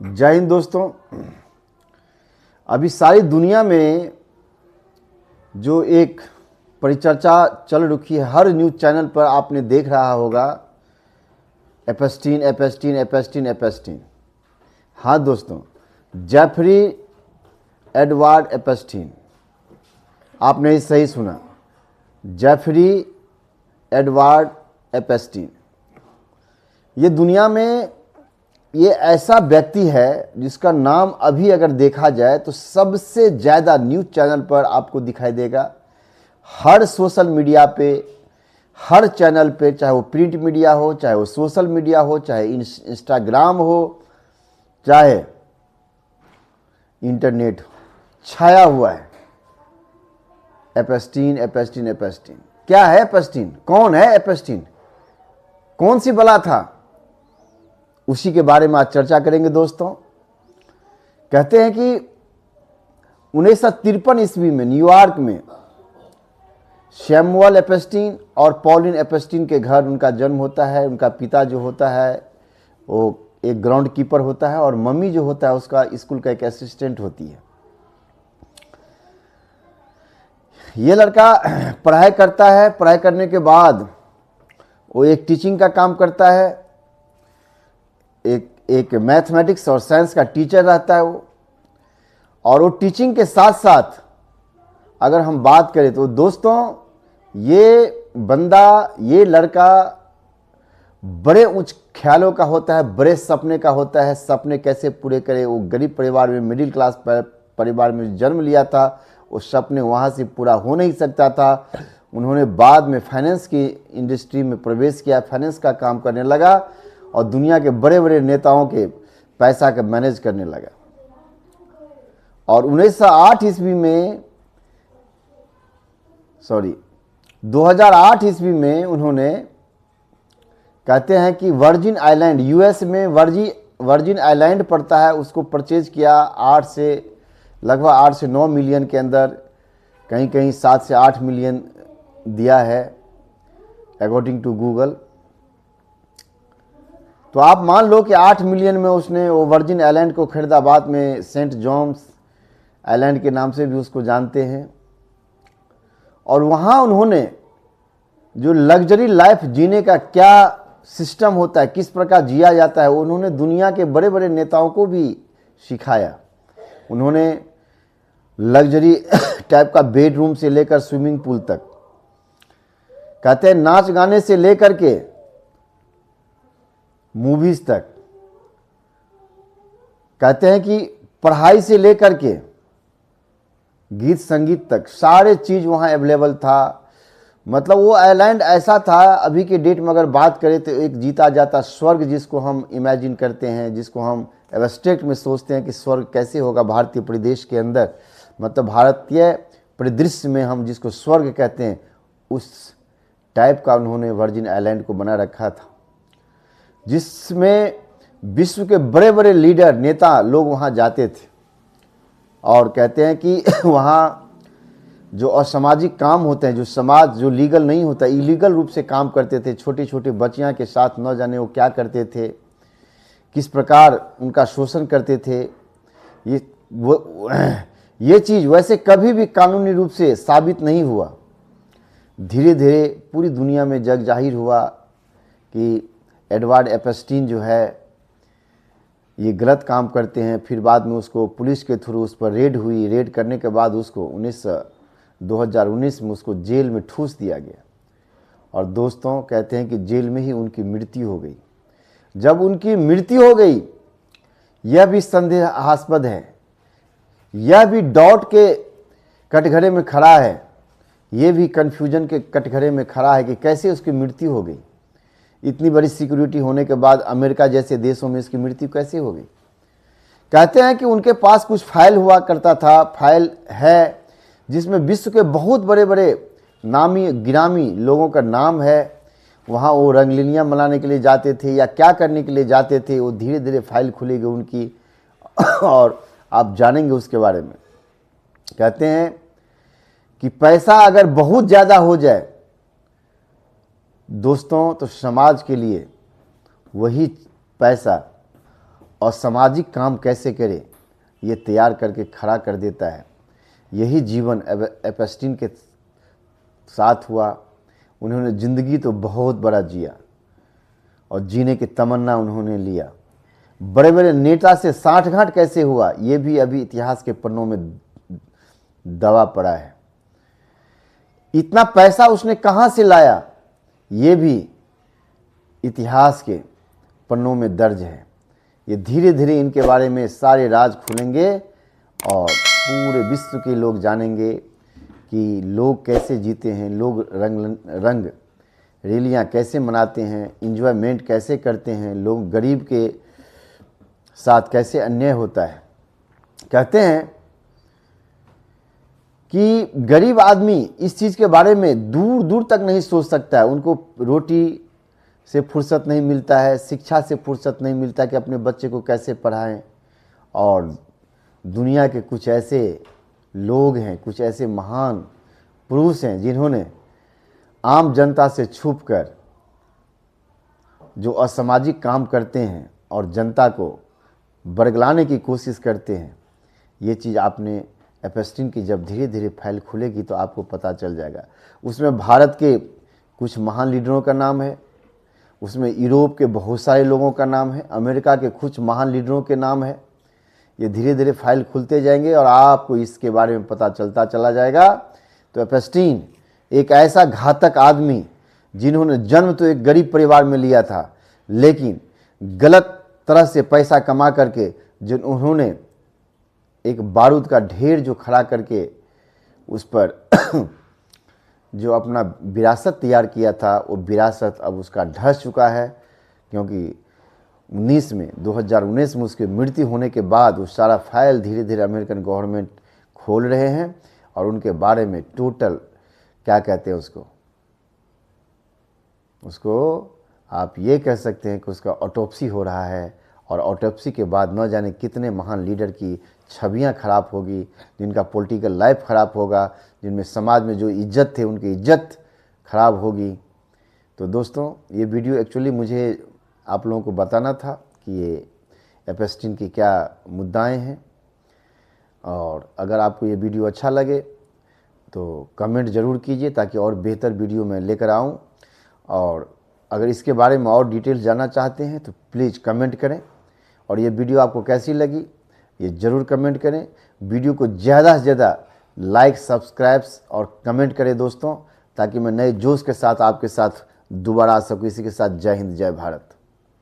जय हिंद दोस्तों। अभी सारी दुनिया में जो एक परिचर्चा चल रखी है, हर न्यूज़ चैनल पर आपने देख रहा होगा, एपस्टीन एपस्टीन एपस्टीन एपस्टीन। हाँ दोस्तों, जेफरी एडवर्ड एपस्टीन, आपने सही सुना, जेफरी एडवर्ड एपस्टीन। ये दुनिया में ये ऐसा व्यक्ति है जिसका नाम अभी अगर देखा जाए तो सबसे ज़्यादा न्यूज़ चैनल पर आपको दिखाई देगा। हर सोशल मीडिया पे, हर चैनल पे, चाहे वो प्रिंट मीडिया हो, चाहे वो सोशल मीडिया हो, चाहे इंस्टाग्राम हो, चाहे इंटरनेट हो, छाया हुआ है एपस्टीन एपस्टीन एपस्टीन। क्या है एपस्टीन? कौन है एपस्टीन? कौन सी बला था? उसी के बारे में आज चर्चा करेंगे दोस्तों। कहते हैं कि 1953 ईस्वी में न्यूयॉर्क में सैमुअल एपस्टीन और पॉलिन एपस्टीन के घर उनका जन्म होता है। उनका पिता जो होता है वो एक ग्राउंड कीपर होता है और मम्मी जो होता है उसका स्कूल का एक असिस्टेंट होती है। ये लड़का पढ़ाई करता है, पढ़ाई करने के बाद वो एक टीचिंग का काम करता है, एक मैथमेटिक्स और साइंस का टीचर रहता है वो। और वो टीचिंग के साथ साथ अगर हम बात करें तो दोस्तों, ये बंदा, ये लड़का बड़े उच्च ख्यालों का होता है, बड़े सपने का होता है। सपने कैसे पूरे करे? वो गरीब परिवार में, मिडिल क्लास परिवार में जन्म लिया था, वो सपने वहाँ से पूरा हो नहीं सकता था। उन्होंने बाद में फाइनेंस की इंडस्ट्री में प्रवेश किया, फाइनेंस का काम करने लगा और दुनिया के बड़े बड़े नेताओं के पैसा का मैनेज करने लगा। और 2008 ईस्वी में उन्होंने, कहते हैं कि वर्जिन आइलैंड, यूएस में वर्जिन आइलैंड पड़ता है, उसको परचेज किया लगभग 8 से 9 मिलियन के अंदर, कहीं कहीं 7 से 8 मिलियन दिया है अकॉर्डिंग टू गूगल। तो आप मान लो कि 8 मिलियन में उसने वो वर्जिन आइलैंड को खरीदा। बाद में सेंट जॉन्स आइलैंड के नाम से भी उसको जानते हैं। और वहाँ उन्होंने जो लग्जरी लाइफ जीने का क्या सिस्टम होता है, किस प्रकार जिया जाता है, उन्होंने दुनिया के बड़े बड़े नेताओं को भी सिखाया। उन्होंने लग्जरी टाइप का बेडरूम से लेकर स्विमिंग पूल तक, कहते हैं नाच गाने से लेकर के मूवीज तक, कहते हैं कि पढ़ाई से लेकर के गीत संगीत तक सारे चीज वहां अवेलेबल था। मतलब वो आइलैंड ऐसा था, अभी के डेट में अगर बात करें तो एक जीता जाता स्वर्ग, जिसको हम इमेजिन करते हैं, जिसको हम एब्स्ट्रैक्ट में सोचते हैं कि स्वर्ग कैसे होगा भारतीय परिदेश के अंदर, मतलब भारतीय परिदृश्य में हम जिसको स्वर्ग कहते हैं, उस टाइप का उन्होंने वर्जिन आइलैंड को बना रखा था, जिसमें विश्व के बड़े बड़े लीडर, नेता लोग वहाँ जाते थे। और कहते हैं कि वहाँ जो असामाजिक काम होते हैं, जो लीगल नहीं होता, इलीगल रूप से काम करते थे, छोटी छोटी बच्चियाँ के साथ न जाने वो क्या करते थे, किस प्रकार उनका शोषण करते थे। ये चीज़ वैसे कभी भी कानूनी रूप से साबित नहीं हुआ। धीरे धीरे पूरी दुनिया में जग जाहिर हुआ कि एडवर्ड एपस्टीन जो है ये गलत काम करते हैं। फिर बाद में उसको पुलिस के थ्रू उस पर रेड हुई। रेड करने के बाद उसको 2019 में उसको जेल में ठूस दिया गया। और दोस्तों, कहते हैं कि जेल में ही उनकी मृत्यु हो गई। जब उनकी मृत्यु हो गई, यह भी संदेहास्पद है, यह भी डाउट के कटघरे में खड़ा है, यह भी कन्फ्यूजन के कटघरे में खड़ा है कि कैसे उसकी मृत्यु हो गई। इतनी बड़ी सिक्योरिटी होने के बाद अमेरिका जैसे देशों में इसकी मृत्यु कैसे हो गई? कहते हैं कि उनके पास कुछ फाइल हुआ करता था, फाइल है जिसमें विश्व के बहुत बड़े बड़े नामी गिरामी लोगों का नाम है। वहाँ वो रंगलीनियाँ मनाने के लिए जाते थे या क्या करने के लिए जाते थे, वो धीरे धीरे फाइल खुलेगी उनकी और आप जानेंगे उसके बारे में। कहते हैं कि पैसा अगर बहुत ज़्यादा हो जाए दोस्तों, तो समाज के लिए वही पैसा असामाजिक काम कैसे करे ये तैयार करके खड़ा कर देता है। यही जीवन एपस्टीन के साथ हुआ। उन्होंने ज़िंदगी तो बहुत बड़ा जिया और जीने की तमन्ना उन्होंने लिया। बड़े बड़े नेता से साठगांठ कैसे हुआ ये भी अभी इतिहास के पन्नों में दबा पड़ा है। इतना पैसा उसने कहाँ से लाया ये भी इतिहास के पन्नों में दर्ज है। ये धीरे धीरे इनके बारे में सारे राज खुलेंगे और पूरे विश्व के लोग जानेंगे कि लोग कैसे जीते हैं, लोग रंग रैलियाँ कैसे मनाते हैं, इंजॉयमेंट कैसे करते हैं, लोग गरीब के साथ कैसे अन्याय होता है। कहते हैं कि गरीब आदमी इस चीज़ के बारे में दूर दूर तक नहीं सोच सकता है। उनको रोटी से फुर्सत नहीं मिलता है, शिक्षा से फुर्सत नहीं मिलता कि अपने बच्चे को कैसे पढ़ाएं। और दुनिया के कुछ ऐसे लोग हैं, कुछ ऐसे महान पुरुष हैं जिन्होंने आम जनता से छुपकर जो असामाजिक काम करते हैं और जनता को बरगलाने की कोशिश करते हैं। ये चीज़ आपने एपस्टीन की जब धीरे धीरे फाइल खुलेगी तो आपको पता चल जाएगा। उसमें भारत के कुछ महान लीडरों का नाम है, उसमें यूरोप के बहुत सारे लोगों का नाम है, अमेरिका के कुछ महान लीडरों के नाम है। ये धीरे धीरे फाइल खुलते जाएंगे और आपको इसके बारे में पता चलता चला जाएगा। तो एपस्टीन एक ऐसा घातक आदमी जिन्होंने जन्म तो एक गरीब परिवार में लिया था, लेकिन गलत तरह से पैसा कमा करके उन्होंने एक बारूद का ढेर जो खड़ा करके उस पर जो अपना विरासत तैयार किया था, वो विरासत अब उसका ढह चुका है। क्योंकि 2019 में उसकी मृत्यु होने के बाद वो सारा फाइल धीरे धीरे अमेरिकन गवर्नमेंट खोल रहे हैं और उनके बारे में टोटल क्या कहते हैं उसको आप ये कह सकते हैं कि उसका ऑटोप्सी हो रहा है। और ऑटोप्सी के बाद न जाने कितने महान लीडर की छवियां खराब होगी, जिनका पॉलिटिकल लाइफ खराब होगा, जिनमें समाज में जो इज्जत थे उनकी इज्जत खराब होगी। तो दोस्तों ये वीडियो एक्चुअली मुझे आप लोगों को बताना था कि ये एपस्टीन की क्या मुद्दाएं हैं। और अगर आपको ये वीडियो अच्छा लगे तो कमेंट ज़रूर कीजिए ताकि और बेहतर वीडियो मैं लेकर आऊँ। और अगर इसके बारे में और डिटेल्स जानना चाहते हैं तो प्लीज़ कमेंट करें। और ये वीडियो आपको कैसी लगी ये ज़रूर कमेंट करें। वीडियो को ज़्यादा से ज़्यादा लाइक, सब्सक्राइब्स और कमेंट करें दोस्तों, ताकि मैं नए जोश के साथ आपके साथ दोबारा आ सकूँ। इसी के साथ जय हिंद, जय भारत।